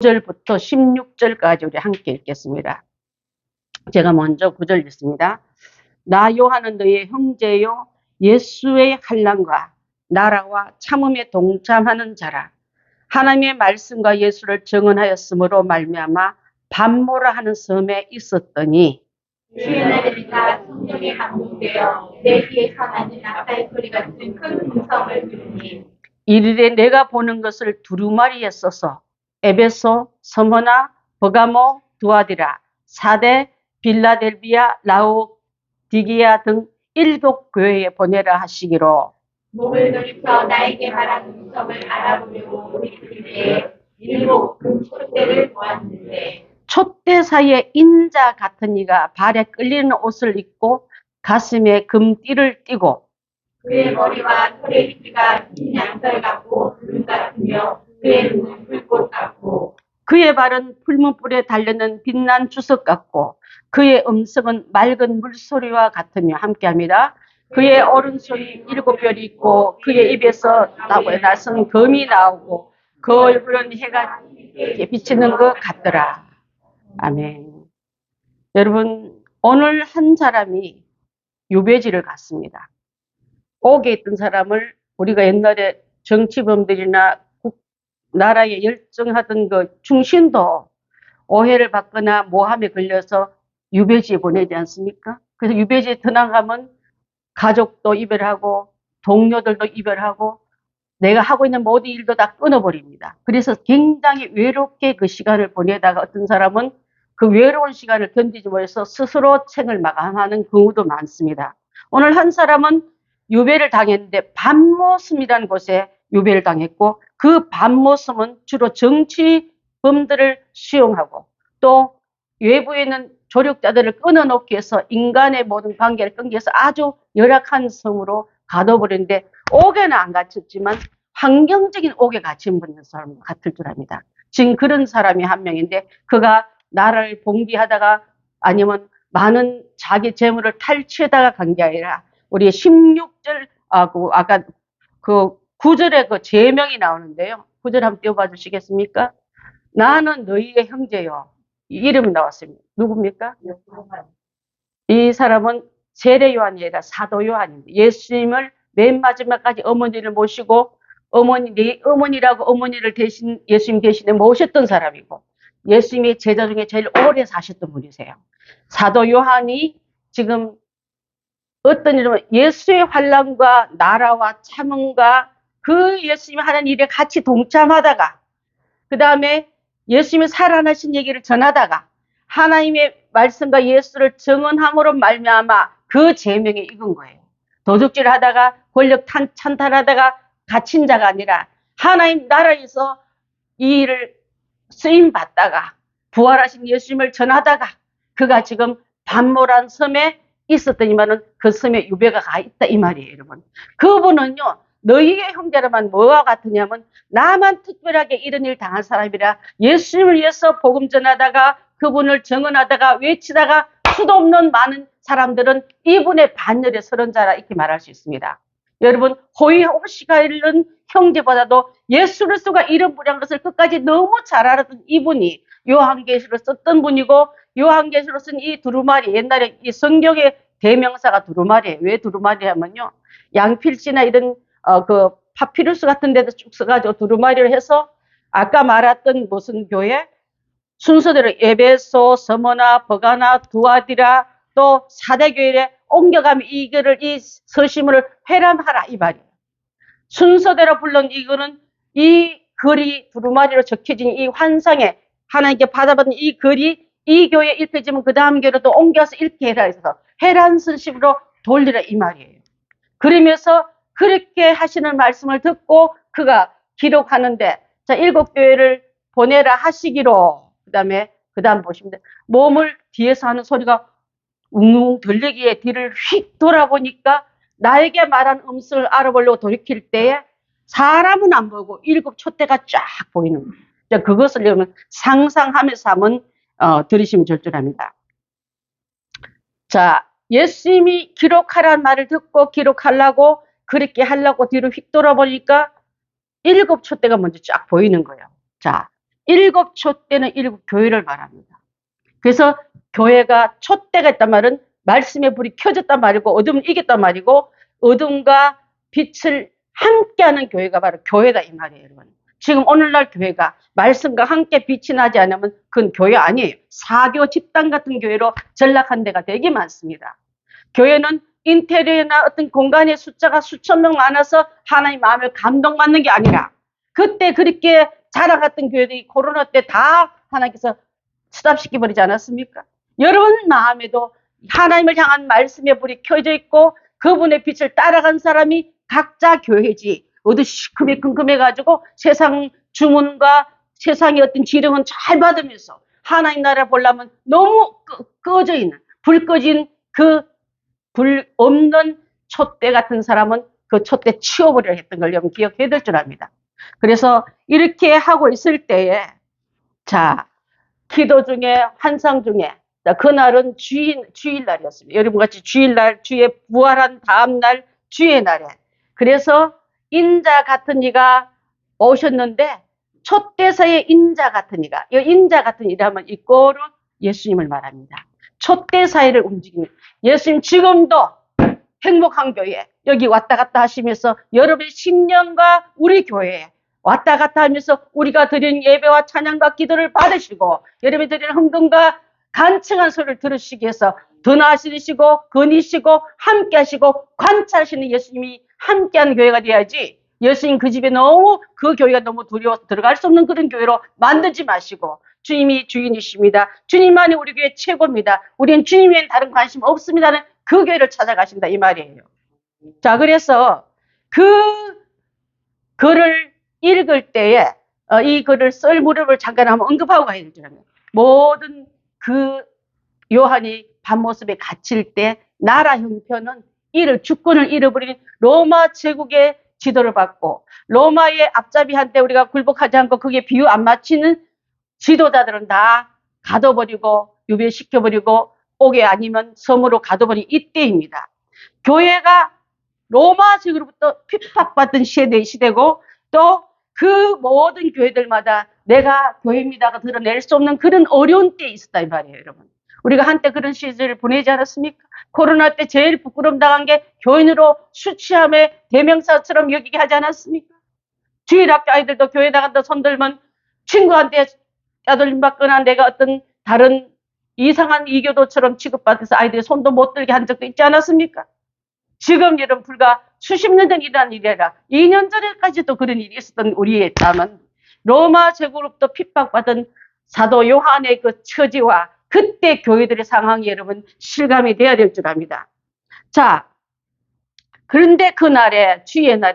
9절부터 16절까지 우리 함께 읽겠습니다. 제가 먼저 9절 읽습니다. 나 요한은 너의 형제요 예수의 환난과 나라와 참음에 동참하는 자라. 하나님의 말씀과 예수를 증언하였으므로 말미암아 반모라 하는 섬에 있었더니 주의 날이니까 성령에 감동되어 내 귀에 선하는 아까의 소리 같은 큰 음성을 들으니 이르되 내가 보는 것을 두루마리에 써서 에베소, 스무나, 버가모, 두아디라, 사데, 빌라델비아, 라오디게아 등 7교회에 보내라 하시기로 목을 돌이켜 나에게 말하는 음성을 알아보려고 돌이킬 때에 7 금촛대를 보았는데 촛대 사이에 인자 같은 이가 발에 끌리는 옷을 입고 가슴에 금띠를 띠고 그의 머리와 털의 휘가 흰 양털 같고 구름 같으며 그의 눈은 불꽃 같고 그의 발은 풀무불에 달려는 빛난 주석 같고 그의 음성은 맑은 물소리와 같으며 함께합니다. 그의 오른손이 7별이 있고 그의 입에서 낯선 검이 나오고 그 얼굴은 해가 비치는 것 같더라. 아멘. 여러분, 오늘 한 사람이 유배지를 갔습니다. 옥에 있던 사람을 우리가 옛날에 정치범들이나 나라에 열정하던 그 충신도 오해를 받거나 모함에 걸려서 유배지에 보내지 않습니까? 그래서 유배지에 들어가면 가족도 이별하고 동료들도 이별하고 내가 하고 있는 모든 일도 다 끊어버립니다. 그래서 굉장히 외롭게 그 시간을 보내다가 어떤 사람은 그 외로운 시간을 견디지 못해서 스스로 생을 마감하는 경우도 많습니다. 오늘 한 사람은 유배를 당했는데 반모섬이라는 곳에 유배를 당했고 그 반모섬은 주로 정치범들을 수용하고 또 외부에 있는 조력자들을 끊어놓기 위해서 인간의 모든 관계를 끊기 위해서 아주 열악한 섬으로 가둬버렸는데 옥에는 안 갇혔지만 환경적인 옥에 갇힌 분인 사람 같을 줄 압니다. 지금 그런 사람이 한 명인데 그가 나라를 봉기하다가 아니면 많은 자기 재물을 탈취하다가 간 게 아니라 우리 16절 아까 그 9절에 그 제명이 나오는데요. 9절 한번 띄워봐 주시겠습니까? 나는 너희의 형제요. 이름이 나왔습니다. 누굽니까? 이 사람은 세례 요한이 아니라 사도 요한입니다. 예수님을 맨 마지막까지 어머니를 모시고 내 어머니라고 어머니를 대신 예수님 대신에 모셨던 사람이고 예수님의 제자 중에 제일 오래 사셨던 분이세요. 사도 요한이 지금 어떤 일이면 예수의 환난과 나라와 참음과 그 예수님이 하는 일에 같이 동참하다가 그 다음에 예수님이 살아나신 얘기를 전하다가 하나님의 말씀과 예수를 증언함으로 말미암아 그 제명에 익은 거예요. 도둑질 하다가 권력 찬탈하다가 갇힌 자가 아니라 하나님 나라에서 이 일을 쓰임 받다가 부활하신 예수님을 전하다가 그가 지금 반모란 섬에 있었더니만은 그 섬에 유배가 가 있다 이 말이에요, 여러분. 그분은요 너희의 형제라면 뭐와 같으냐면 나만 특별하게 이런 일 당한 사람이라 예수님을 위해서 복음 전하다가 그분을 증언하다가 외치다가 수도 없는 많은 사람들은 이분의 반열에 서른 자라 이렇게 말할 수 있습니다. 여러분 호의호시가 잃는 형제보다도 예수 그리스도가 이런 분이라는 것을 끝까지 너무 잘 알았던 이분이 요한계시를 썼던 분이고 요한계시로 쓴 이 두루마리 옛날에 이 성경의 대명사가 두루마리예요. 왜 두루마리 하면요 양필지나 이런 그 파피루스 같은 데도 쭉 써가지고 두루마리를 해서 아까 말했던 무슨 교회 순서대로 에베소, 스무나, 버가나, 두아디라 또 사대교회에 옮겨가면 이거를 이 서신문을 회람하라 이 말이에요. 순서대로 불른 이거는 이 글이 두루마리로 적혀진 이 환상에 하나님께 받아받은 이 글이 이 교회에 읽혀지면 그 다음 교회로 또 옮겨서 읽게 해라 해서 해란 서신으로 돌리라 이 말이에요. 그러면서 그렇게 하시는 말씀을 듣고 그가 기록하는데 자 7교회를 보내라 하시기로 그 다음 보시면 돼요. 몸을 뒤에서 하는 소리가 웅웅 들리기에 뒤를 휙 돌아보니까 나에게 말한 음성을 알아보려고 돌이킬 때에 사람은 안 보이고 7 촛대가 쫙 보이는 거예요. 그것을 여러분 상상하면서 한번 들으시면 절절합니다. 자, 예수님이 기록하라는 말을 듣고 기록하려고 그렇게 하려고 뒤로 휙 돌아보니까 7 촛대가 먼저 쫙 보이는 거예요. 자, 일곱 촛대는 일곱 교회를 말합니다. 그래서 교회가 촛대가 있단 말은 말씀의 불이 켜졌단 말이고 어둠을 이겼단 말이고 어둠과 빛을 함께하는 교회가 바로 교회다 이 말이에요, 여러분. 지금 오늘날 교회가 말씀과 함께 빛이 나지 않으면 그건 교회 아니에요. 사교 집단 같은 교회로 전락한 데가 되게 많습니다. 교회는 인테리어나 어떤 공간의 숫자가 수천 명 많아서 하나님 마음을 감동받는 게 아니라 그때 그렇게 자라갔던 교회들이 코로나 때 다 하나님께서 스탑시켜버리지 않았습니까? 여러분 마음에도 하나님을 향한 말씀의 불이 켜져 있고 그분의 빛을 따라간 사람이 각자 교회지 어디 시큼해가지고 세상 주문과 세상의 어떤 지령은 잘 받으면서 하나님 나라를 보려면 너무 꺼져 있는 불 꺼진 그 불 없는 촛대 같은 사람은 그 촛대 치워버리려 했던 걸 여러분 기억해야 될 줄 압니다. 그래서 이렇게 하고 있을 때에 자 기도 중에 환상 중에 그날은 주일날이었습니다. 여러분같이 주일날 주의 부활한 다음날 주의 날에 그래서 인자 같은 이가 오셨는데 촛대서의 인자 같은 이가 이 인자 같은 이라면 이꼬로 예수님을 말합니다. 촛대 사이를 움직이는 예수님 지금도 행복한 교회 여기 왔다 갔다 하시면서 여러분의 심령과 우리 교회에 왔다 갔다 하면서 우리가 드린 예배와 찬양과 기도를 받으시고 여러분이 드리는 헌금과 간청한 소리를 들으시기 위해서 더 나아지시고 거니시고 함께 하시고 관찰하시는 예수님이 함께하는 교회가 돼야지 예수님 그 집에 너무 그 교회가 너무 두려워서 들어갈 수 없는 그런 교회로 만들지 마시고 주님이 주인이십니다. 주님만이 우리 교회 최고입니다. 우리는 주님 외엔 다른 관심 없습니다는 그 교회를 찾아가신다 이 말이에요. 자 그래서 그 글을 읽을 때에 이 글을 쓸 무렵을 잠깐 한번 언급하고 가야 될 줄 압니다. 모든 그 요한이 밤모습에 갇힐 때 나라 형편은 주권을 잃어버린 로마 제국의 지도를 받고 로마의 앞잡이한테 우리가 굴복하지 않고 그게 비유 안 맞히는 지도자들은 다 가둬버리고 유배시켜버리고 옥에 아니면 섬으로 가둬버린 이때입니다. 교회가 로마 제국으로부터 핍박받던 시대고 또 그 모든 교회들마다 내가 교회입니다가 드러낼 수 없는 그런 어려운 때에 있었다 이 말이에요, 여러분. 우리가 한때 그런 시절을 보내지 않았습니까? 코로나 때 제일 부끄럼 당한 게 교인으로 수치함의 대명사처럼 여기게 하지 않았습니까? 주일학교 아이들도 교회 나간다 손들면 친구한테 따돌림 받거나 내가 어떤 다른 이상한 이교도처럼 취급받아서 아이들이 손도 못 들게 한 적도 있지 않았습니까? 지금 여러분 불과 수십 년 전 일어난 일이라 2년 전에까지도 그런 일이 있었던 우리의 땀은 로마 제국으로부터 핍박받은 사도 요한의 그 처지와 그때 교회들의 상황이 여러분 실감이 돼야 될 줄 압니다. 자, 그런데 그날에 주일날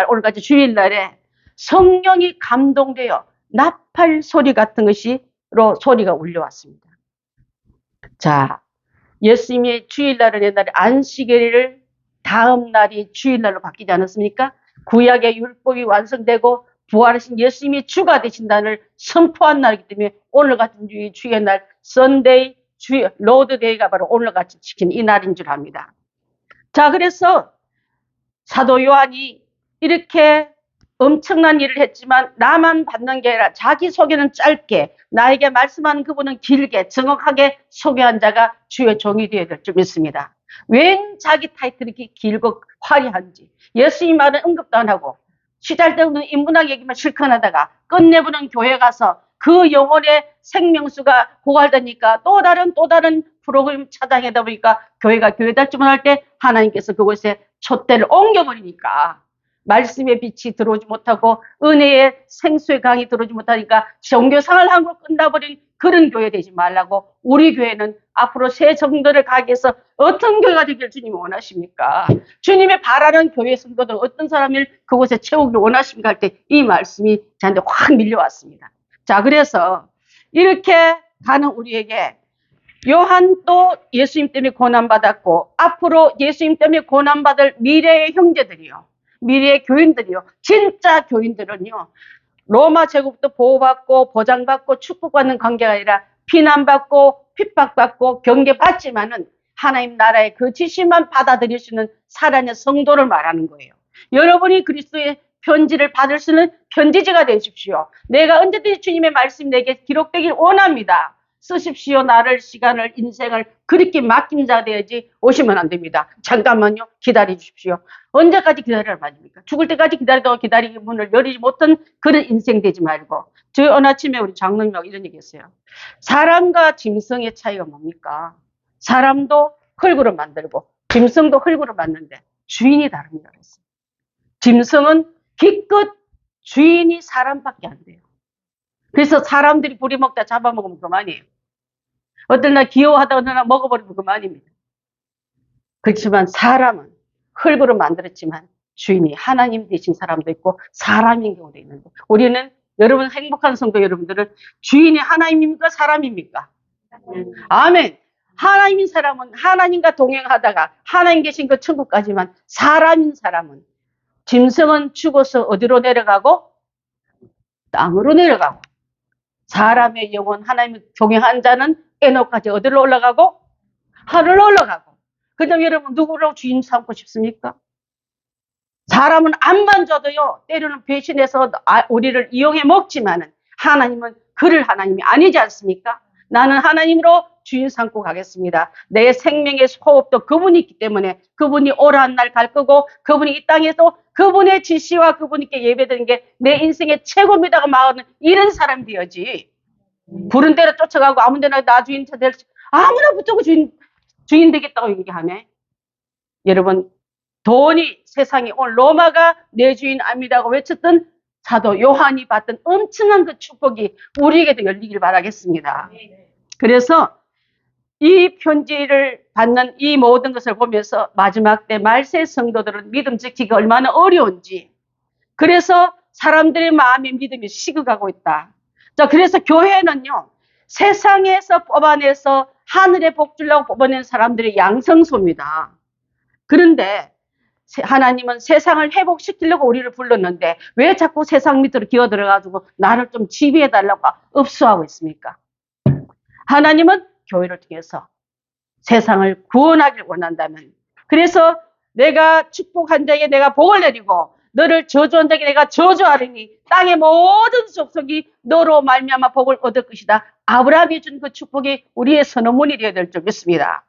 오늘까지 주일날에 성령이 감동되어 나팔 소리 같은 것이로 소리가 울려왔습니다. 자, 예수님이 주일날은 옛날에 안식일을 다음 날이 주일날로 바뀌지 않았습니까? 구약의 율법이 완성되고 부활하신 예수님이 주가 되신다는 선포한 날이기 때문에 오늘 같은 주의 날 선데이 로드데이가 바로 오늘같이 지킨 이 날인 줄 압니다. 자 그래서 사도 요한이 이렇게 엄청난 일을 했지만 나만 받는 게 아니라 자기소개는 짧게 나에게 말씀하는 그분은 길게 정확하게 소개한 자가 주의 종이 되어야 될 줄 믿습니다. 웬 자기 타이틀이 이렇게 길고 화려한지 예수님 말은 언급도 안 하고 시달때는 인문학 얘기만 실컷 하다가 끝내보는 교회 가서 그 영혼의 생명수가 고갈되니까 또 다른 프로그램 찾아내다 보니까 교회가 교회답지만 할 때 하나님께서 그곳에 촛대를 옮겨버리니까 말씀의 빛이 들어오지 못하고 은혜의 생수의 강이 들어오지 못하니까 종교생활 한 걸 끝나버린 그런 교회 되지 말라고 우리 교회는 앞으로 새 정도를 가기 위해서 어떤 교회가 되길 주님이 원하십니까? 주님의 바라는 교회 성도들 어떤 사람을 그곳에 채우기를 원하십니까? 할 때 이 말씀이 저한테 확 밀려왔습니다. 자 그래서 이렇게 가는 우리에게 요한도 예수님 때문에 고난받았고 앞으로 예수님 때문에 고난받을 미래의 형제들이요. 미래의 교인들이요. 진짜 교인들은요. 로마 제국부터 보호받고 보장받고 축복받는 관계가 아니라 비난받고 핍박받고 경계받지만은 하나님 나라의 그 지시만 받아들일 수 있는 살아있는 성도를 말하는 거예요. 여러분이 그리스도의 편지를 받을 수 있는 편지지가 되십시오. 내가 언제든지 주님의 말씀이 내게 기록되길 원합니다. 쓰십시오. 나를, 시간을, 인생을 그렇게 맡긴 자 되어야지 오시면 안 됩니다. 잠깐만요. 기다려 주십시오. 언제까지 기다려야 말입니까? 죽을 때까지 기다리다가 기다리기 문을 열지 못한 그런 인생 되지 말고. 저희 어느 아침에 우리 장로님하고 이런 얘기 했어요. 사람과 짐승의 차이가 뭡니까? 사람도 흙으로 만들고 짐승도 흙으로 만드는데 주인이 다릅니다. 그랬어요. 짐승은 기껏 주인이 사람밖에 안 돼요. 그래서 사람들이 부리먹다 잡아먹으면 그만이에요. 어떤 날 귀여워하다 어느 날 먹어버리면 그만입니다. 그렇지만 사람은 흙으로 만들었지만 주인이 하나님 되신 사람도 있고 사람인 경우도 있는데 우리는 여러분 행복한 성도 여러분들은 주인이 하나님입니까? 사람입니까? 아멘. 하나님인 사람은 하나님과 동행하다가 하나님 계신 그 천국까지만 사람인 사람은 짐승은 죽어서 어디로 내려가고? 땅으로 내려가고 사람의 영혼 하나님을 동행한 자는 에녹까지 어디로 올라가고? 하늘로 올라가고 그 다음에 여러분 누구로 주인 삼고 싶습니까? 사람은 안만 줘도요 때로는 배신해서 우리를 이용해 먹지만은 하나님은 그럴 하나님이 아니지 않습니까? 나는 하나님으로 주인 삼고 가겠습니다. 내 생명의 호흡도 그분이 있기 때문에 그분이 오라는 날 갈 거고 그분이 이 땅에서 그분의 지시와 그분께 예배드리는 게 내 인생의 최고입니다가 말하는 이런 사람이 되어야지. 부른 대로 쫓아가고 아무 데나 나 주인 될 아무나 붙잡고 주인 되겠다고 얘기하네. 여러분 돈이 세상에 오늘 로마가 내 주인 아니라고 외쳤던 사도 요한이 받던 엄청난 그 축복이 우리에게도 열리길 바라겠습니다. 그래서 이 편지를 받는 이 모든 것을 보면서 마지막 때 말세 성도들은 믿음 지키기가 얼마나 어려운지 그래서 사람들의 마음의 믿음이 식어가고 있다. 자, 그래서 교회는요 세상에서 뽑아내서 하늘의 복 주려고 뽑아낸 사람들의 양성소입니다. 그런데 하나님은 세상을 회복시키려고 우리를 불렀는데 왜 자꾸 세상 밑으로 기어들어가지고 나를 좀 지배해달라고 읍수하고 있습니까? 하나님은 교회를 통해서 세상을 구원하길 원한다면 그래서 내가 축복한 자에게 내가 복을 내리고 너를 저주한 자에게 내가 저주하리니 땅의 모든 족속이 너로 말미암아 복을 얻을 것이다. 아브라함이 준 그 축복이 우리의 선언문이 되어야 될 줄 믿습니다.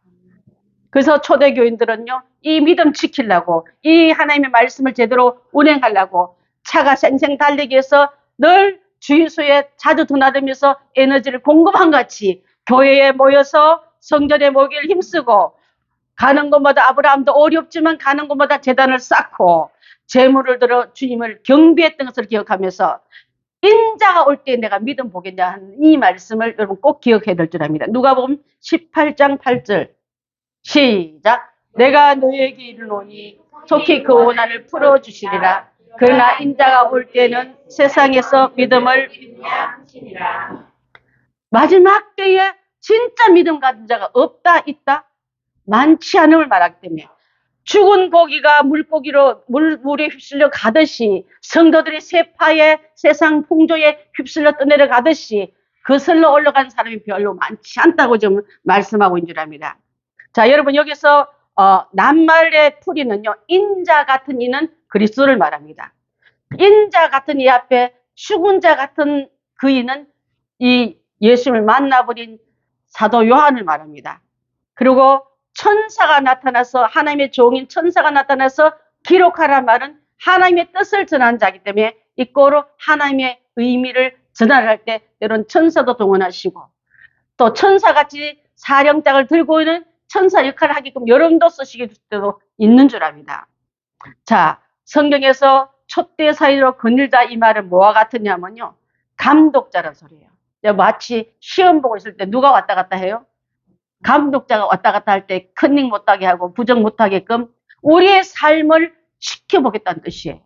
그래서 초대교인들은요 이 믿음 지키려고 이 하나님의 말씀을 제대로 운행하려고 차가 쌩쌩 달리기 위해서 늘 주유소에 자주 드나들면서 에너지를 공급한 같이 교회에 모여서 성전에 모이기를 힘쓰고 가는 곳마다 아브라함도 어렵지만 가는 곳마다 제단을 쌓고 재물을 들어 주님을 경배했던 것을 기억하면서 인자가 올 때 내가 믿음 보겠냐 하는 이 말씀을 여러분 꼭 기억해야 될 줄 압니다. 누가복음 18장 8절 시작. 내가 너에게 이르노니 속히 그 고난을 풀어주시리라. 그러나 인자가 올 때는 세상에서 믿음을 마지막 때에 진짜 믿음 가진 자가 없다 있다 많지 않음을 말하기 때문에 죽은 고기가 물고기로 물에 휩쓸려 가듯이 성도들이 세파에 세상 풍조에 휩쓸려 떠내려 가듯이 거슬러 올라간 사람이 별로 많지 않다고 좀 말씀하고 있는 줄 압니다. 자, 여러분 여기서 낱말의 풀이는요 인자 같은 이는 그리스도를 말합니다. 인자 같은 이 앞에 죽은 자 같은 그 이는 이 예수를 만나버린 사도 요한을 말합니다. 그리고 천사가 나타나서 하나님의 종인 천사가 나타나서 기록하란 말은 하나님의 뜻을 전하는 자이기 때문에 이꼬로 하나님의 의미를 전할 때 때론 천사도 동원하시고 또 천사같이 사령장을 들고 있는 천사 역할을 하게끔 여러분도 쓰시게 될 때도 있는 줄 압니다. 자, 성경에서 촛대 사이로 거닐다 이 말은 뭐와 같으냐면요 감독자란 소리예요. 마치 시험 보고 있을 때 누가 왔다 갔다 해요? 감독자가 왔다 갔다 할 때 컨닝 못하게 하고 부정 못하게끔 우리의 삶을 지켜보겠다는 뜻이에요.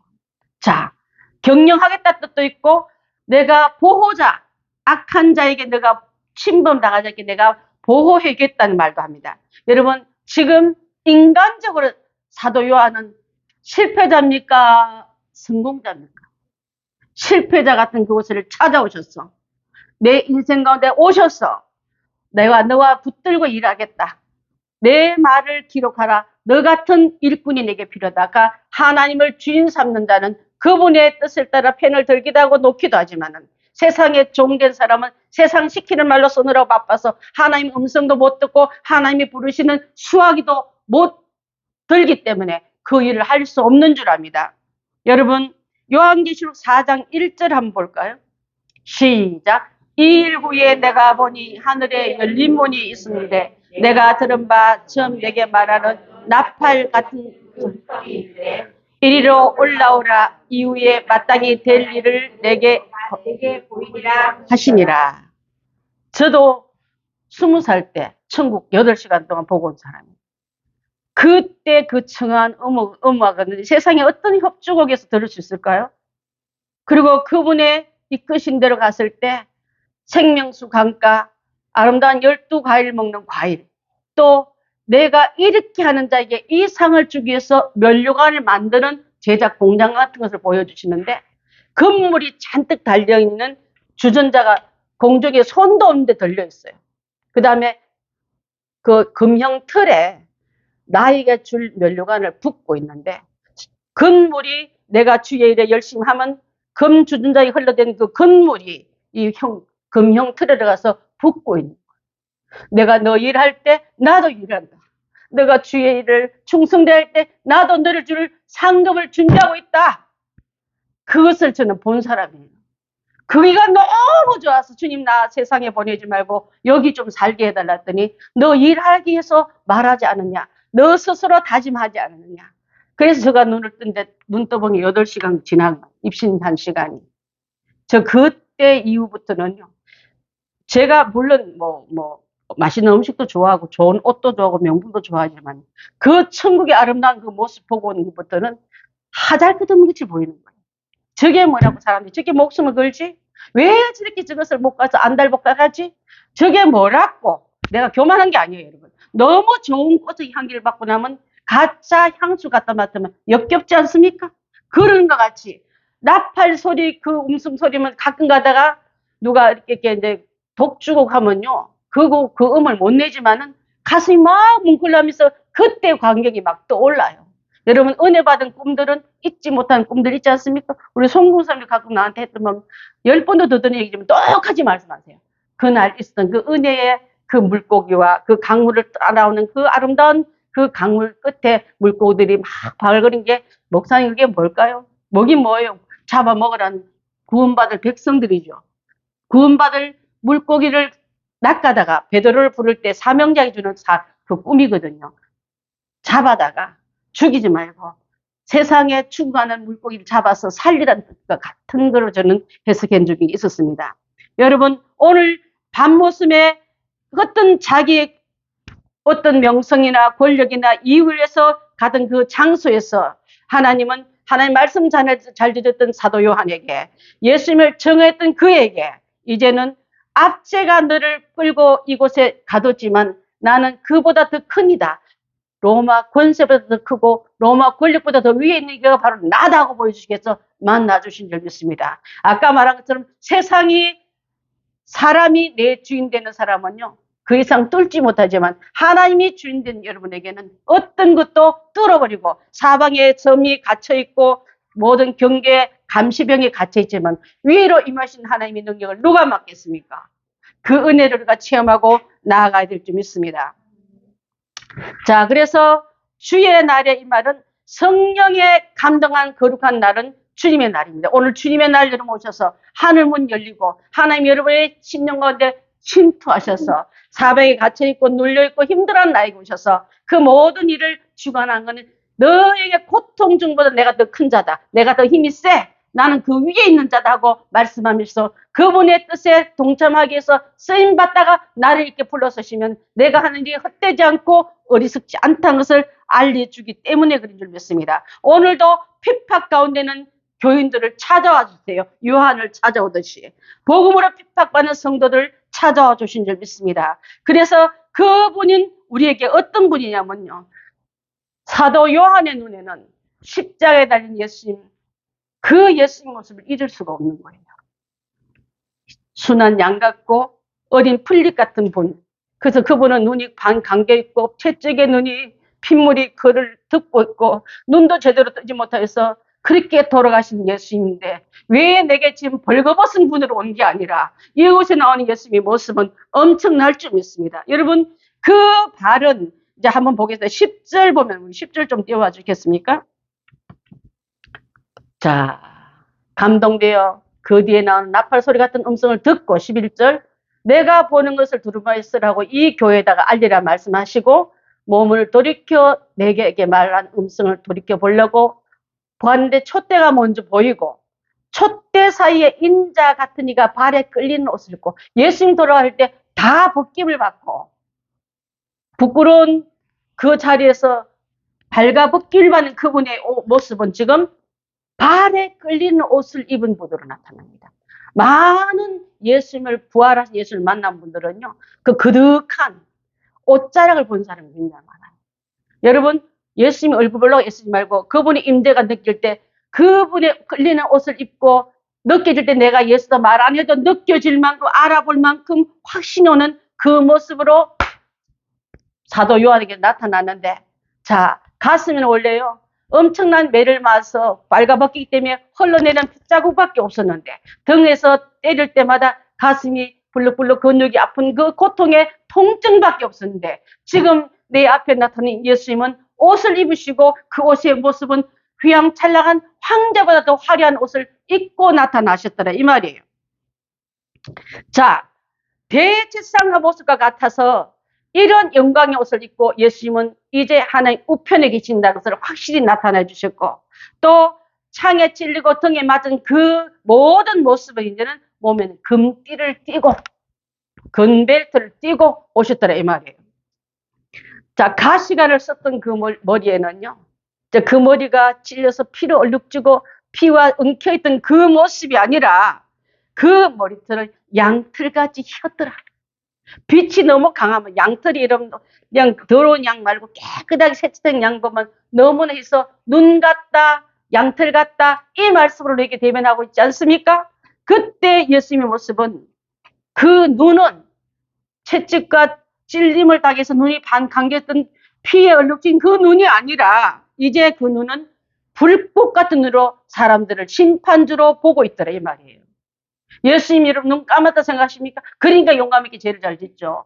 자, 경영하겠다는 뜻도 있고 내가 보호자, 악한 자에게 내가 침범당하지 않게 내가 보호해야겠다는 말도 합니다. 여러분 지금 인간적으로 사도 요한은 실패자입니까? 성공자입니까? 실패자 같은 그곳을 찾아오셨어. 내 인생 가운데 오셔서 내가 너와 붙들고 일하겠다. 내 말을 기록하라. 너 같은 일꾼이 내게 필요하다가 하나님을 주인 삼는 자는 그분의 뜻을 따라 펜을 들기도 하고 놓기도 하지만은 세상에 종된 사람은 세상 시키는 말로 쓰느라고 바빠서 하나님 음성도 못 듣고 하나님이 부르시는 수화기도 못 들기 때문에 그 일을 할 수 없는 줄 압니다. 여러분, 요한계시록 4장 1절 한번 볼까요? 시작. 이 일 후에 내가 보니 하늘에 열린 문이 있었는데 내가 들은 바 처음 내게 말하는 나팔 같은 이리로 올라오라. 이후에 마땅히 될 일을 내게 보이리라. 하시니라. 저도 20살 때 천국 8시간 동안 보고 온 사람이에요. 그때 그 청한 음악은 세상에 어떤 협주곡에서 들을 수 있을까요? 그리고 그분의 이끄신 대로 갔을 때 생명수 강가, 아름다운 12과일 먹는 과일, 또 내가 이렇게 하는 자에게 이 상을 주기 위해서 면류관을 만드는 제작 공장 같은 것을 보여주시는데 금물이 잔뜩 달려있는 주전자가 공중에 손도 없는데 들려있어요. 그 다음에 그 금형 틀에 나에게 줄 면류관을 붓고 있는데 금물이 내가 주의 일에 열심히 하면 금 주전자에 흘러된 그 금물이 이 금형 틀에 들어가서 붓고 있는 거예요. 내가 너 일할 때 나도 일한다. 내가 주의 일을 충성대할 때 나도 너를 줄 상급을 준비하고 있다. 그것을 저는 본 사람이에요. 그이가 너무 좋아서 주님 나 세상에 보내지 말고 여기 좀 살게 해달라 했더니 너 일하기 위해서 말하지 않느냐. 너 스스로 다짐하지 않느냐. 그래서 제가 눈을 뜬데 눈 떠보니 8시간 지난 입신한 시간이. 저 그때 이후부터는요. 제가 물론 맛있는 음식도 좋아하고 좋은 옷도 좋아하고 명품도 좋아하지만 그 천국의 아름다운 그 모습 보고 온 것부터는 하잘것없이 보이는 거예요. 저게 뭐라고 사람들이 저게 목숨을 걸지? 왜 저렇게 저것을 못 가서 안달복달하지? 저게 뭐라고? 내가 교만한 게 아니에요, 여러분. 너무 좋은 꽃의 향기를 받고 나면 가짜 향수 갖다 맡으면 역겹지 않습니까? 그런 것 같이 나팔 소리, 그 음성 소리면 가끔 가다가 누가 이렇게 이제 독주곡 하면요, 그 음을 못 내지만은 가슴이 막 뭉클하면서 그때 광경이 막 떠올라요. 여러분, 은혜 받은 꿈들은 잊지 못하는 꿈들 있지 않습니까? 우리 송군사님이 가끔 나한테 했던 말 10번도 더 듣는 얘기지만 똑같이 말씀하세요. 그날 있었던 그 은혜의 그 물고기와 그 강물을 따라오는 그 아름다운 그 강물 끝에 물고기들이 막 발거린 게, 목사님 그게 뭘까요? 뭐긴 뭐예요? 잡아먹으라는 구원받을 백성들이죠. 구원받을 물고기를 낚아다가 베드로를 부를 때 사명자에게 주는 그 꿈이거든요. 잡아다가 죽이지 말고 세상에 충고하는 물고기를 잡아서 살리라는 뜻과 같은 거로 저는 해석한 적이 있었습니다. 여러분, 오늘 밤모습에 어떤 자기의 어떤 명성이나 권력이나 이익을 위해서 가던 그 장소에서 하나님은 하나님 말씀 잘 들었던 사도 요한에게, 예수님을 정했던 그에게 이제는 압제가 너를 끌고 이곳에 가뒀지만 나는 그보다 더 큰이다. 로마 권세보다 더 크고 로마 권력보다 더 위에 있는 이가 바로 나다고 보여주시겠어 만나주신 줄 믿습니다. 아까 말한 것처럼 세상이 사람이 내 주인 되는 사람은요, 그 이상 뚫지 못하지만 하나님이 주인 된 여러분에게는 어떤 것도 뚫어버리고 사방에 점이 갇혀있고 모든 경계 감시병에 갇혀있지만 위로 임하신 하나님의 능력을 누가 맡겠습니까? 그 은혜를 우리가 체험하고 나아가야 될 줄 믿습니다. 자, 그래서 주의 날에 이 말은 성령에 감동한 거룩한 날은 주님의 날입니다. 오늘 주님의 날 여러분 오셔서 하늘문 열리고 하나님 여러분의 심령 가운데 침투하셔서 사방에 갇혀있고 눌려있고 힘들어하는 나에게 오셔서 그 모든 일을 주관한 것은 너에게 고통 중보다 내가 더 큰 자다. 내가 더 힘이 세. 나는 그 위에 있는 자다 하고 말씀하면서 그분의 뜻에 동참하기 위해서 쓰임받다가 나를 이렇게 불러서시면 내가 하는 일이 헛되지 않고 어리석지 않다는 것을 알려주기 때문에 그런 줄 믿습니다. 오늘도 핍박 가운데는 교인들을 찾아와 주세요. 요한을 찾아오듯이 복음으로 핍박받는 성도들을 찾아와 주신 줄 믿습니다. 그래서 그분은 우리에게 어떤 분이냐면요, 사도 요한의 눈에는 십자가에 달린 예수님, 그 예수님 모습을 잊을 수가 없는 거예요. 순한 양 같고 어린 풀잎 같은 분. 그래서 그분은 눈이 반 감겨있고 채찍에 눈이 핏물이 그를 덮고 있고 눈도 제대로 뜨지 못해서 그렇게 돌아가신 예수님인데 왜 내게 지금 벌거벗은 분으로 온 게 아니라 이곳에 나오는 예수님의 모습은 엄청날 줄 믿습니다. 여러분 그 발은 이제 한번 보겠습니다. 10절 보면 10절 좀 띄워봐 주겠습니까? 자, 감동되어 그 뒤에 나오는 나팔 소리 같은 음성을 듣고 11절 내가 보는 것을 두루마리스라고 이 교회에다가 알리라 말씀하시고 몸을 돌이켜 내게 말한 음성을 돌이켜 보려고 보았는데 촛대가 먼저 보이고 촛대 사이에 인자 같은 이가 발에 끌리는 옷을 입고 예수님 돌아갈 때 다 벗김을 받고 부끄러운 그 자리에서 발가벗길 받는 그분의 모습은 지금 발에 끌리는 옷을 입은 분으로 나타납니다. 많은 예수님을 부활하신 예수를 만난 분들은요. 그 그득한 옷자락을 본 사람이 굉장히 많아요. 여러분 예수님 얼굴 보려고 애쓰지 말고 그분의 임재가 느낄 때 그분의 끌리는 옷을 입고 느껴질 때 내가 예수도 말 안 해도 느껴질 만큼 알아볼 만큼 확신이 오는 그 모습으로 사도 요한에게 나타났는데 자 가슴에는 원래요 엄청난 매를 맞아서 발가벗기기 때문에 흘러내는 핏자국밖에 없었는데 등에서 때릴 때마다 가슴이 불룩불룩 근육이 아픈 그 고통의 통증밖에 없었는데 지금 내 앞에 나타난 예수님은 옷을 입으시고 그 옷의 모습은 휘황찬란한 황제보다 더 화려한 옷을 입고 나타나셨더라 이 말이에요. 자, 대제사장의 모습과 같아서 이런 영광의 옷을 입고 예수님은 이제 하나님 우편에 계신다는 것을 확실히 나타내 주셨고 또 창에 찔리고 등에 맞은 그 모든 모습을 이제는 몸에는 금띠를 띠고 금벨트를 띠고 오셨더라 이 말이에요. 자, 가시관을 썼던 그 머리에는요. 그 머리가 찔려서 피로 얼룩지고 피와 엉켜있던 그 모습이 아니라 그 머리털은 양털같이 휘었더라. 빛이 너무 강하면 양털이 이런 그냥 더러운 양 말고 깨끗하게 세척된 양 보면 너무나 해서 눈 같다, 양털 같다 이 말씀으로 이렇게 대변하고 있지 않습니까? 그때 예수님의 모습은 그 눈은 채찍과 찔림을 당해서 눈이 반 감겼던 피에 얼룩진 그 눈이 아니라 이제 그 눈은 불꽃 같은 눈으로 사람들을 심판주로 보고 있더라 이 말이에요. 예수님 여러분 눈 감았다 생각하십니까? 그러니까 용감 있게 죄를 잘 짓죠.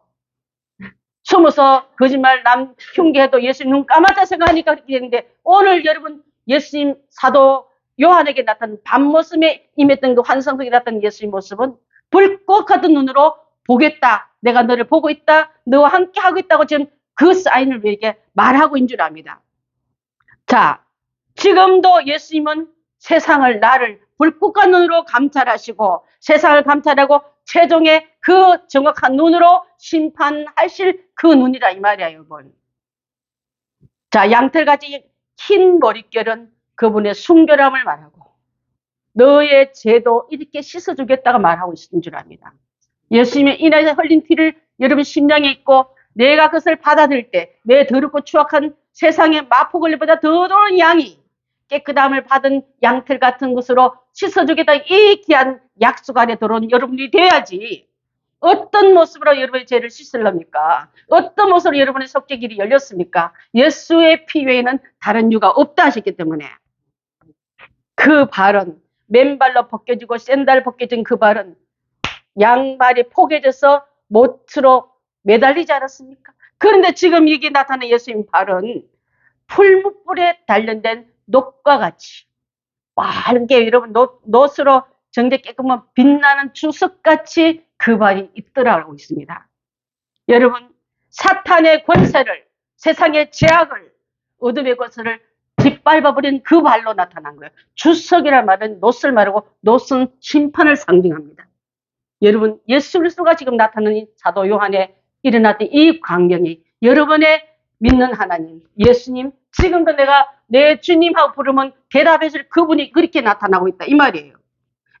숨어서 거짓말 남 흉계해도 예수님 눈 감았다 생각하니까 그렇게 되는데 오늘 여러분 예수님 사도 요한에게 나타난 밤모습에 임했던 그 환상 속에 나타난 예수님 모습은 불꽃 같은 눈으로 보겠다. 내가 너를 보고 있다. 너와 함께 하고 있다고 지금 그 사인을 우리에게 말하고 있는 줄 압니다. 자, 지금도 예수님은 세상을 나를 불꽃과 눈으로 감찰하시고 세상을 감찰하고 최종의 그 정확한 눈으로 심판하실 그 눈이라 이 말이야 여러분. 자, 양털같이 흰 머릿결은 그분의 순결함을 말하고 너의 죄도 이렇게 씻어주겠다고 말하고 있는 줄 압니다. 예수님의 인하에서 흘린 피를 여러분 심장에 있고 내가 그것을 받아들일 때 내 더럽고 추악한 세상의 마포걸리보다 더 더러운 양이 깨끗함을 받은 양털 같은 것으로 씻어주겠다 이 귀한 약속 안에 들어온 여러분이 돼야지 어떤 모습으로 여러분의 죄를 씻으렵니까? 어떤 모습으로 여러분의 속죄 길이 열렸습니까? 예수의 피 외에는 다른 이유가 없다 하셨기 때문에 그 발은 맨발로 벗겨지고 샌들 벗겨진 그 발은 양발이 포개져서 못으로 매달리지 않았습니까? 그런데 지금 이게 나타난 예수님 발은 풀무불에 단련된 녹과 같이 맑게 여러분 노스로 정제 깨끗한 빛나는 주석같이 그 발이 있더라고 있습니다. 여러분 사탄의 권세를 세상의 제약을 어둠의 것을 짓밟아버린 그 발로 나타난 거예요. 주석이란 말은 노스를 말하고 노스는 심판을 상징합니다. 여러분 예수 그리스도가 지금 나타나는 사도 요한에 일어났던 이 광경이 여러분의 믿는 하나님 예수님 지금도 내가 내 주님하고 부르면 대답해 줄 그분이 그렇게 나타나고 있다 이 말이에요.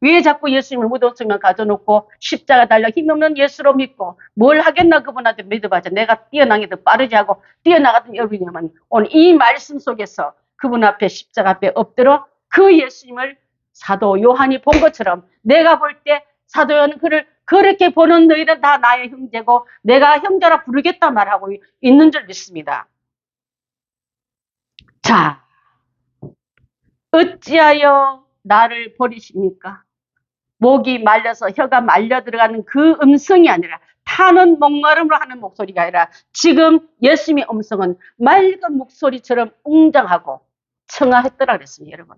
왜 자꾸 예수님을 무덤속에 가져놓고 십자가 달려 힘없는 예수로 믿고 뭘 하겠나 그분한테 믿어봐자 내가 뛰어나게 더 빠르지 하고 뛰어나갔던 여러분이면 오늘 이 말씀 속에서 그분 앞에 십자가 앞에 엎드려 그 예수님을 사도 요한이 본 것처럼 내가 볼 때 사도 요한은 그를 그렇게 보는 너희는 다 나의 형제고 내가 형제라 부르겠다 말하고 있는 줄 믿습니다. 자, 어찌하여 나를 버리십니까? 목이 말려서 혀가 말려 들어가는 그 음성이 아니라 타는 목마름으로 하는 목소리가 아니라 지금 예수님의 음성은 맑은 목소리처럼 웅장하고 청아했더라 그랬습니다. 여러분.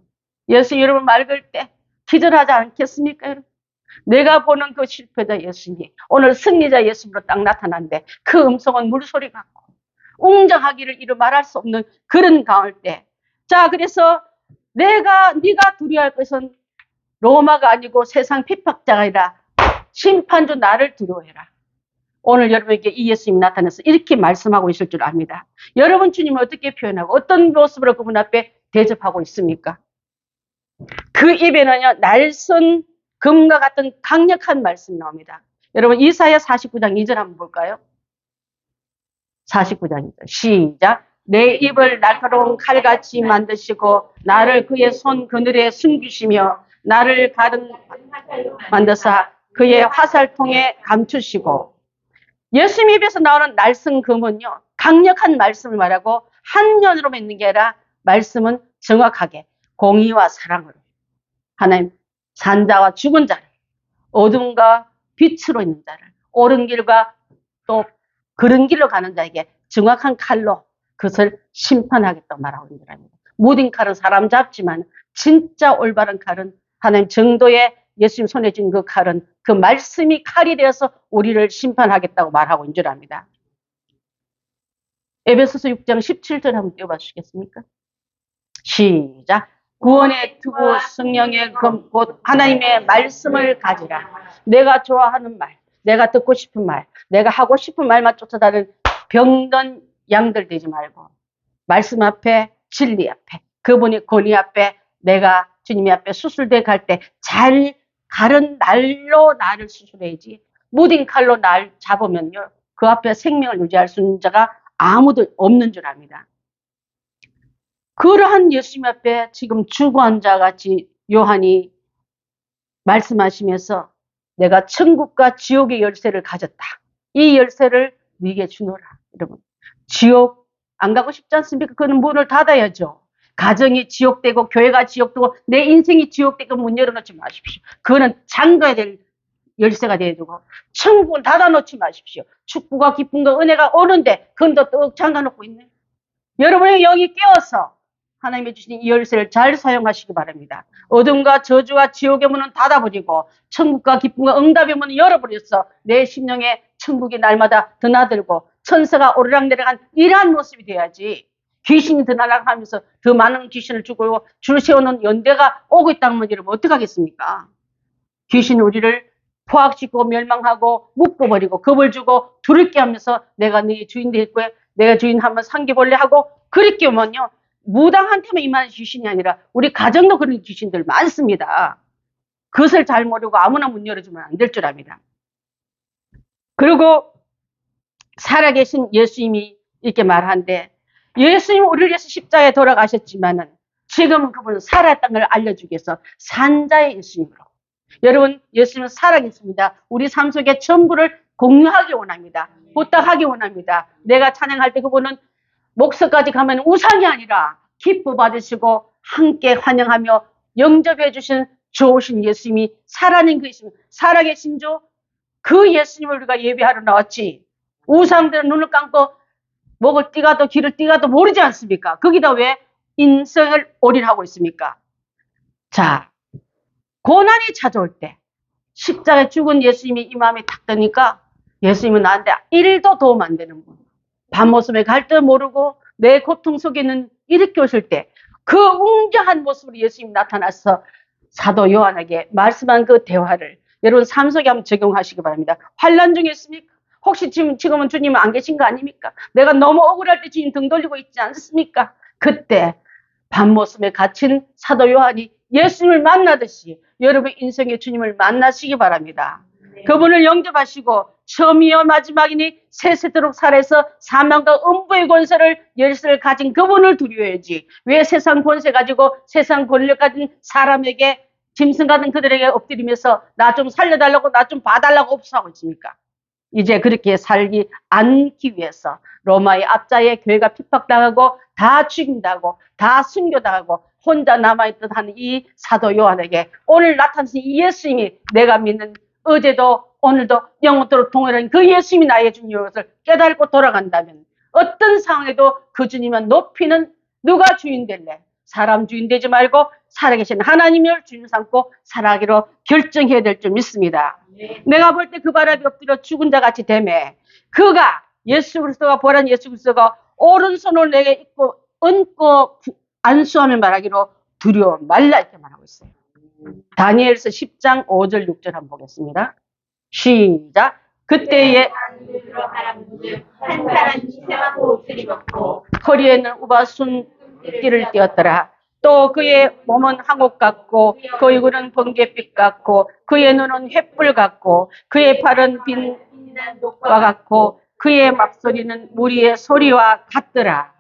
예수 여러분 맑을 때 기절하지 않겠습니까? 여러분? 내가 보는 그 실패자 예수님이 오늘 승리자 예수님으로 딱 나타났는데 그 음성은 물소리 같고 웅장하기를 이루 말할 수 없는 그런 강할 때, 자 그래서 네가 두려워할 것은 로마가 아니고 세상 핍박자가 아니라 심판주 나를 두려워해라. 오늘 여러분에게 이 예수님이 나타나서 이렇게 말씀하고 있을 줄 압니다. 여러분 주님을 어떻게 표현하고 어떤 모습으로 그분 앞에 대접하고 있습니까? 그 입에는요 날선 금과 같은 강력한 말씀이 나옵니다. 여러분 이사야 49장 2절 한번 볼까요? 49장 2절 시작. 내 입을 날카로운 칼같이 만드시고 나를 그의 손 그늘에 숨기시며 나를 가른 만드사 그의 화살통에 감추시고. 예수님 입에서 나오는 날선 금은요 강력한 말씀을 말하고 한면으로 맺는 게 아니라 말씀은 정확하게 공의와 사랑으로 하나님 산자와 죽은 자를 어둠과 빛으로 있는 자를 옳은 길과 또 그른 길로 가는 자에게 정확한 칼로 그것을 심판하겠다고 말하고 있는 겁니다. 무딘 칼은 사람 잡지만 진짜 올바른 칼은 하나님 정도의 예수님 손에 쥔 그 칼은 그 말씀이 칼이 되어서 우리를 심판하겠다고 말하고 있는 줄 압니다. 에베소서 6장 17절 한번 띄워봐 주시겠습니까? 시작. 구원의 투구 성령의 금 곧 하나님의 말씀을 가지라. 내가 좋아하는 말, 내가 듣고 싶은 말, 내가 하고 싶은 말만 쫓아다니는 병든 양들 되지 말고 말씀 앞에 진리 앞에 그분이 권위 앞에 내가 주님의 앞에 수술대 갈 때 잘 가른 날로 나를 수술해야지 무딘 칼로 날 잡으면요 그 앞에 생명을 유지할 수 있는 자가 아무도 없는 줄 압니다. 그러한 예수님 앞에 지금 주구한 자 같이 요한이 말씀하시면서 내가 천국과 지옥의 열쇠를 가졌다. 이 열쇠를 네게 주노라. 여러분 지옥 안 가고 싶지 않습니까? 그는 문을 닫아야죠. 가정이 지옥되고 교회가 지옥되고 내 인생이 지옥되고 문 열어놓지 마십시오. 그거는 잠가야 될 열쇠가 되어야 되고 천국은 닫아놓지 마십시오. 축복과 기쁨과 은혜가 오는데 그건 또 잠가놓고 있네. 여러분의 영이 깨어서 하나님이 주신 이 열쇠를 잘 사용하시기 바랍니다. 어둠과 저주와 지옥의 문은 닫아버리고 천국과 기쁨과 응답의 문을 열어버려서 내 심령에 천국이 날마다 드나들고 천사가 오르락내리락 이러한 모습이 돼야지 귀신이 드나락하면서 더 많은 귀신을 죽고 줄 세우는 연대가 오고 있다는 문제를 어떡하겠습니까? 귀신이 우리를 포악시키고 멸망하고 묶어버리고 겁을 주고 두렵게 하면서 내가 네 주인 될 거야. 내가 주인 한번 상기볼래 하고 그렇게 오면요. 무당한테만 임하는 귀신이 아니라 우리 가정도 그런 귀신들 많습니다. 그것을 잘 모르고 아무나 문 열어주면 안 될 줄 압니다. 그리고 살아계신 예수님이 이렇게 말하는데 예수님 우리를 위해서 십자가에 돌아가셨지만은 지금은 그분은 살았다는 걸 알려주기 위해서 산자의 예수님으로 여러분 예수님은 살아계십니다. 우리 삶 속에 전부를 공유하기 원합니다. 부탁하기 원합니다. 내가 찬양할 때 그분은 목서까지 가면 우상이 아니라 기뻐 받으시고 함께 환영하며 영접해 주신 좋으신 예수님이 살아낸 그 예수님, 살아계신 주 그 예수님을 우리가 예배하러 나왔지. 우상들은 눈을 감고 목을 띠가도 귀를 띠가도 모르지 않습니까? 거기다 왜 인생을 올인하고 있습니까? 자, 고난이 찾아올 때 십자가에 죽은 예수님이 이 마음에 탁 드니까 예수님은 나한테 1도 도움 안 되는 분. 밤모습에 갈 줄 모르고 내 고통 속에는 이렇게 오실 때 그 웅장한 모습으로 예수님이 나타나서 사도 요한에게 말씀한 그 대화를 여러분 삶 속에 한번 적용하시기 바랍니다. 환난 중에 있습니까? 혹시 지금은 주님은 안 계신 거 아닙니까? 내가 너무 억울할 때 주님 등 돌리고 있지 않습니까? 그때 밤모습에 갇힌 사도 요한이 예수님을 만나듯이 여러분 인생의 주님을 만나시기 바랍니다. 그분을 영접하시고 처음이요 마지막이니 세세도록 살아서 사망과 음부의 권세를 열쇠를 가진 그분을 두려워야지. 왜 세상 권세 가지고 세상 권력 가진 사람에게 짐승 같은 그들에게 엎드리면서 나 좀 살려달라고 나 좀 봐달라고 없어하고 있습니까? 이제 그렇게 살기 않기 위해서 로마의 압자에 교회가 핍박당하고 다 죽인다고 다 순교당하고 혼자 남아있던 한 이 사도 요한에게 오늘 나타나신 이 예수님이 내가 믿는 어제도 오늘도 영원토록 동일한 그 예수님이 나의 주님인 것을 깨닫고 돌아간다면 어떤 상황에도 그 주님은 높이는 누가 주인 될래? 사람 주인 되지 말고 살아계신 하나님을 주인 삼고 살아가기로 결정해야 될 줄 믿습니다. 내가 볼 때 그 발 앞에 엎드려 죽은 자 같이 되매 그가 예수 그리스도가 보란 예수 그리스도가 오른손을 내게 입고 얹고 안수하며 말하기로 두려워 말라 이렇게 말하고 있어요. 다니엘서 10장 5절 6절 한번 보겠습니다. 시작. 그때에 한 사람이 희생한 옷을 입었고 허리에는 우바순 띠를 띄었더라. 또 그의 몸은 항옥 같고 그 얼굴은 번갯빛 같고 그의 눈은 횃불 같고 그의 팔은 빛난 녹과 같고 그의 막소리는 무리의 소리와 같더라.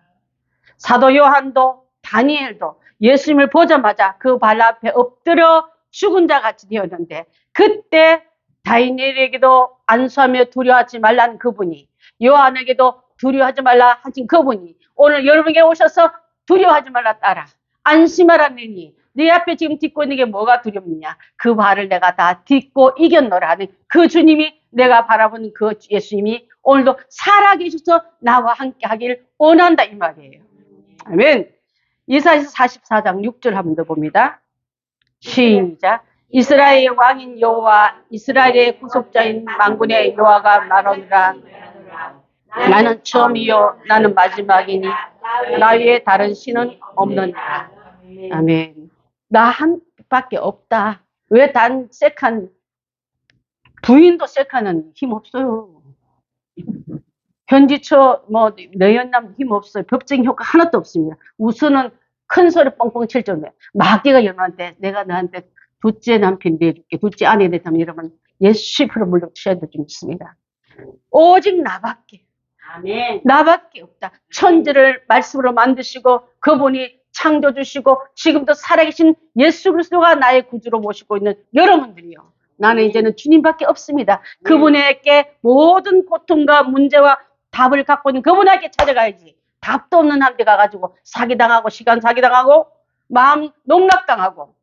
사도 요한도 다니엘도 예수님을 보자마자 그 발 앞에 엎드려 죽은 자 같이 되었는데 그때 다니엘에게도 안수하며 두려워하지 말라는 그분이 요한에게도 두려워하지 말라 하신 그분이 오늘 여러분에게 오셔서 두려워하지 말라 따라 안심하라느니 네 앞에 지금 딛고 있는 게 뭐가 두렵느냐 그 발을 내가 다 딛고 이겼노라 하는 그 주님이 내가 바라보는 그 예수님이 오늘도 살아계셔서 나와 함께 하길 원한다 이 말이에요. 아멘. 이사야서 44장 6절 한번 더 봅니다. 시작. 이스라엘의 왕인 여호와 이스라엘의 구속자인 만군의 여호와가 말하노라. 나는 처음이요 나는 마지막이니 나 외에 다른 신은 없느니라. 아멘. 나 한 밖에 없다. 왜 단 세칸 부인도 세칸은 힘 없어요. 현지처 뭐 내연남 힘 없어요. 법적인 효과 하나도 없습니다. 우선은 큰 소리 뻥뻥 칠 정도에 마귀가 여러분한테 내가 너한테 둘째 남편 내줄게 둘째 아내 내다면 여러분 예수 프로 물러치셔야 될 줄 믿습니다. 오직 나밖에 아멘. 나밖에 없다. 천지를 말씀으로 만드시고 그분이 창조 주시고 지금도 살아계신 예수 그리스도가 나의 구주로 모시고 있는 여러분들이요. 나는 이제는 주님밖에 없습니다. 그분에게 모든 고통과 문제와 답을 갖고 있는 그분에게 찾아가야지. 답도 없는 한데 가가지고 사기당하고 시간 사기당하고 마음 농락당하고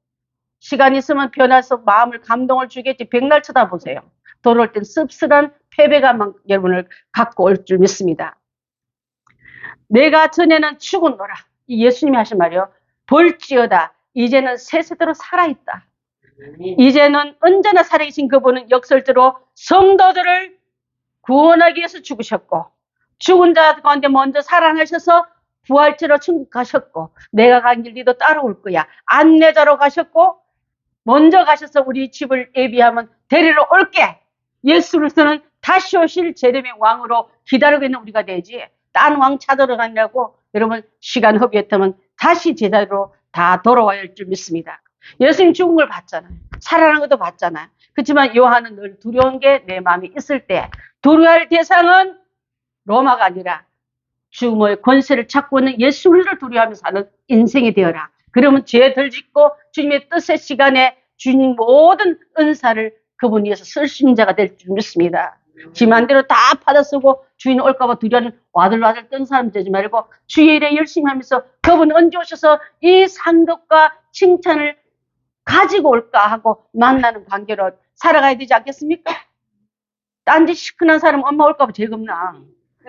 시간 있으면 변화해서 마음을 감동을 주겠지. 백날 쳐다보세요. 돌아올 땐 씁쓸한 패배감만 여러분을 갖고 올 줄 믿습니다. 내가 전에는 죽었노라. 이 예수님이 하신 말이요. 볼지어다. 이제는 새 세대로 살아있다. 이제는 언제나 살아계신 그분은 역설적으로 성도들을 구원하기 위해서 죽으셨고 죽은 자 가운데 먼저 살아나셔서 부활체로 천국 가셨고 내가 간 길 니도 따라올 거야. 안내자로 가셨고 먼저 가셔서 우리 집을 예비하면 데리러 올게. 예수 그리스도는 다시 오실 제림의 왕으로 기다리고 있는 우리가 되지. 딴 왕 찾으러 가냐고 여러분 시간 허비했다면 다시 제자리로 다 돌아와야 할 줄 믿습니다. 예수님 죽은 걸 봤잖아요. 살아난 것도 봤잖아요. 그렇지만 요한은 늘 두려운 게 내 마음에 있을 때 두려워할 대상은 로마가 아니라 죽음의 권세를 찾고 있는 예수 그리스도를 두려워하며 사는 인생이 되어라. 그러면 죄 덜 짓고 주님의 뜻의 시간에 주님 모든 은사를 그분 위해서 쓸 수 있는 자가 될 줄 믿습니다. 지 맘대로 다 받아쓰고 주인 올까봐 두려워하는 와들와들 뜬 사람 되지 말고 주의 일에 열심히 하면서 그분 언제 오셔서 이 상급과 칭찬을 가지고 올까 하고 만나는 관계로 살아가야 되지 않겠습니까? 딴짓 시큰한 사람 엄마 올까봐 제일 겁나.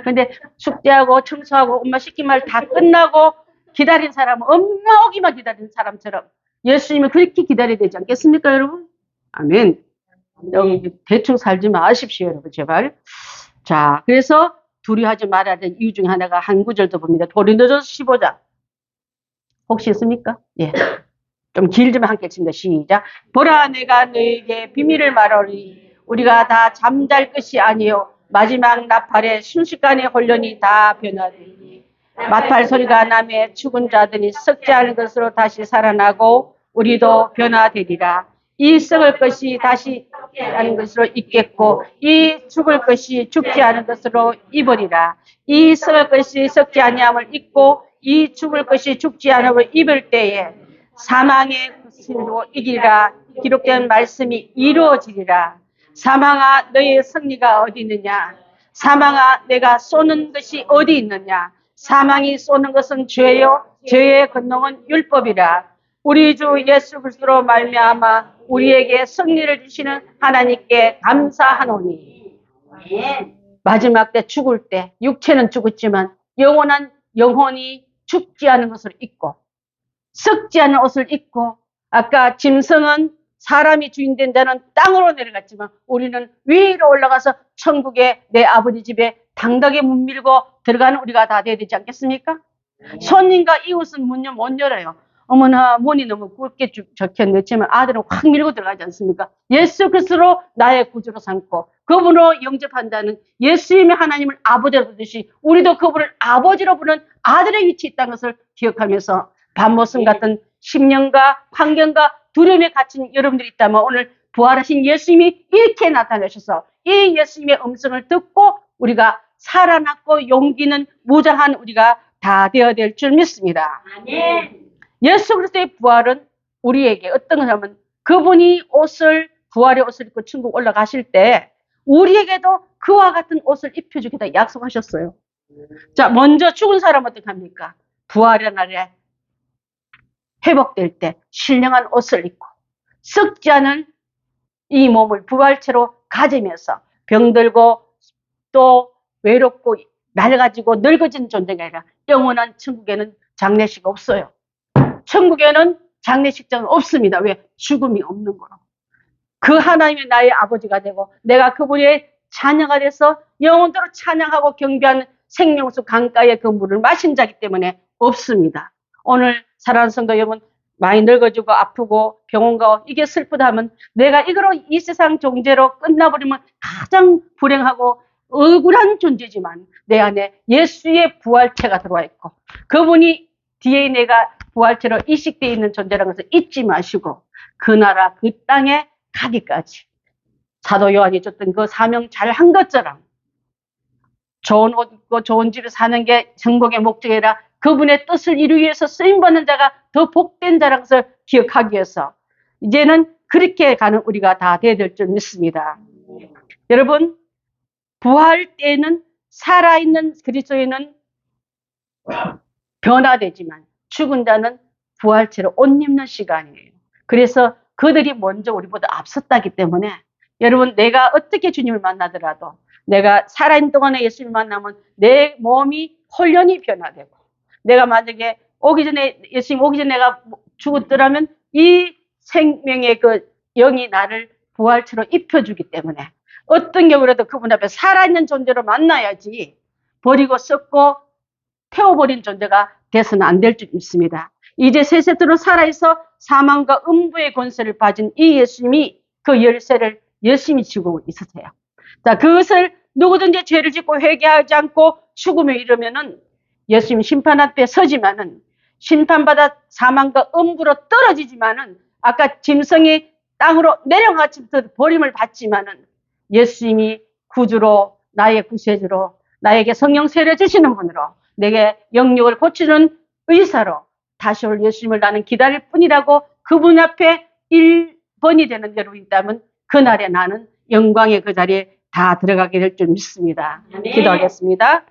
근데 숙제하고 청소하고 엄마 시킨 말 다 끝나고 기다린 사람은 엄마 오기만 기다리는 사람처럼 예수님을 그렇게 기다려야 되지 않겠습니까, 여러분? 아멘. 대충 살지 마십시오, 여러분, 제발. 자, 그래서 두려워하지 말아야 될 이유 중에 하나가 한 구절 더 봅니다. 고린도전서 15장. 혹시 있습니까? 예. 좀 길지만 함께 칩니다. 시작. 보라, 내가 너에게 비밀을 말하리. 우리가 다 잠잘 것이 아니요 마지막 나팔에 순식간에 혼련이 다 변하리니 나팔 소리가 나매 죽은 자들이 썩지 않은 것으로 다시 살아나고 우리도 변화되리라. 이 썩을 것이 다시 썩지 않은 것으로 입겠고 이 죽을 것이 죽지 않은 것으로 입으리라. 이 썩을 것이 썩지 아니함을 입고 이 죽을 것이 죽지 않음을 입을 때에 사망의 구실로 이기리라. 기록된 말씀이 이루어지리라. 사망아 너의 승리가 어디 있느냐? 사망아 내가 쏘는 것이 어디 있느냐? 사망이 쏘는 것은 죄요 죄의 권능은 율법이라. 우리 주 예수 그리스도로 말미암아 우리에게 승리를 주시는 하나님께 감사하노니. 마지막 때 죽을 때 육체는 죽었지만 영원한 영혼이 죽지 않은 것을 잊고 썩지 않은 옷을 입고, 아까 짐승은 사람이 주인된 자는 땅으로 내려갔지만 우리는 위로 올라가서 천국에 내 아버지 집에 당당하게 문 밀고 들어가는 우리가 다 돼야 되지 않겠습니까? 손님과 이웃은 문을 못 열어요. 어머나 문이 너무 굵게 적혀냈지만 아들은 확 밀고 들어가지 않습니까? 예수 그리스도로 나의 구주로 삼고 그분으로 영접한다는 예수님의 하나님을 아버지로 부르듯이 우리도 그분을 아버지로 부르는 아들의 위치에 있다는 것을 기억하면서 밤모습 같은 심령과 환경과 두려움에 갇힌 여러분들이 있다면 오늘 부활하신 예수님이 이렇게 나타나셔서 이 예수님의 음성을 듣고 우리가 살아났고 용기는 무장한 우리가 다 되어야 될 줄 믿습니다. 아멘. 예수 그리스도의 부활은 우리에게 어떤 거냐면 그분이 부활의 옷을 입고 천국 올라가실 때 우리에게도 그와 같은 옷을 입혀주겠다 약속하셨어요. 자, 먼저 죽은 사람 어떻게 합니까? 부활의 날에 회복될 때 신령한 옷을 입고 썩지 않은 이 몸을 부활체로 가지면서 병들고 또 외롭고 낡아지고 늙어진 존재가 아니라 영원한 천국에는 장례식 없어요. 천국에는 장례식장은 없습니다. 왜? 죽음이 없는 거로. 그 하나님이 나의 아버지가 되고 내가 그분의 자녀가 돼서 영원토록 찬양하고 경배하는 생명수 강가의 그 물을 마신 자기 때문에 없습니다. 오늘 사랑하는 성도 여러분, 많이 늙어지고 아프고 병원 가고 이게 슬프다 하면 내가 이거로 이 세상 존재로 끝나버리면 가장 불행하고 억울한 존재지만 내 안에 예수의 부활체가 들어와 있고 그분이 DNA가 부활체로 이식되어 있는 존재라는 것을 잊지 마시고 그 나라 그 땅에 가기까지 사도 요한이 줬던 그 사명 잘 한 것처럼 좋은 옷 입고 좋은 집에 사는 게 천국의 목적이라 그분의 뜻을 이루기 위해서 쓰임받는 자가 더 복된 자라는 것을 기억하기 위해서 이제는 그렇게 가는 우리가 다 돼야 될 줄 믿습니다. 여러분, 부활 때에는 살아있는 그리스도인은 변화되지만 죽은 자는 부활체로 옷 입는 시간이에요. 그래서 그들이 먼저 우리보다 앞섰다기 때문에 여러분, 내가 어떻게 주님을 만나더라도 내가 살아있는 동안에 예수님을 만나면 내 몸이 홀연히 변화되고 내가 만약에 예수님 오기 전에 내가 죽었더라면 이 생명의 그 영이 나를 부활체로 입혀주기 때문에 어떤 경우라도 그분 앞에 살아있는 존재로 만나야지 버리고 썩고 태워버린 존재가 돼서는 안 될 줄 믿습니다. 이제 세세토록 살아있어 사망과 음부의 권세를 가진 이 예수님이 그 열쇠를 열심히 쥐고 있으세요. 자, 그것을 누구든지 죄를 짓고 회개하지 않고 죽음에 이르면은 예수님 심판 앞에 서지만은 심판받아 사망과 음부로 떨어지지만은 아까 짐승이 땅으로 내려가면서 버림을 받지만은 예수님이 구주로 나의 구세주로 나에게 성령 세례 주시는 분으로 내게 영육을 고치는 의사로 다시 올 예수님을 나는 기다릴 뿐이라고 그분 앞에 1번이 되는 여러분이 있다면 그날에 나는 영광의 그 자리에 다 들어가게 될 줄 믿습니다. 기도하겠습니다.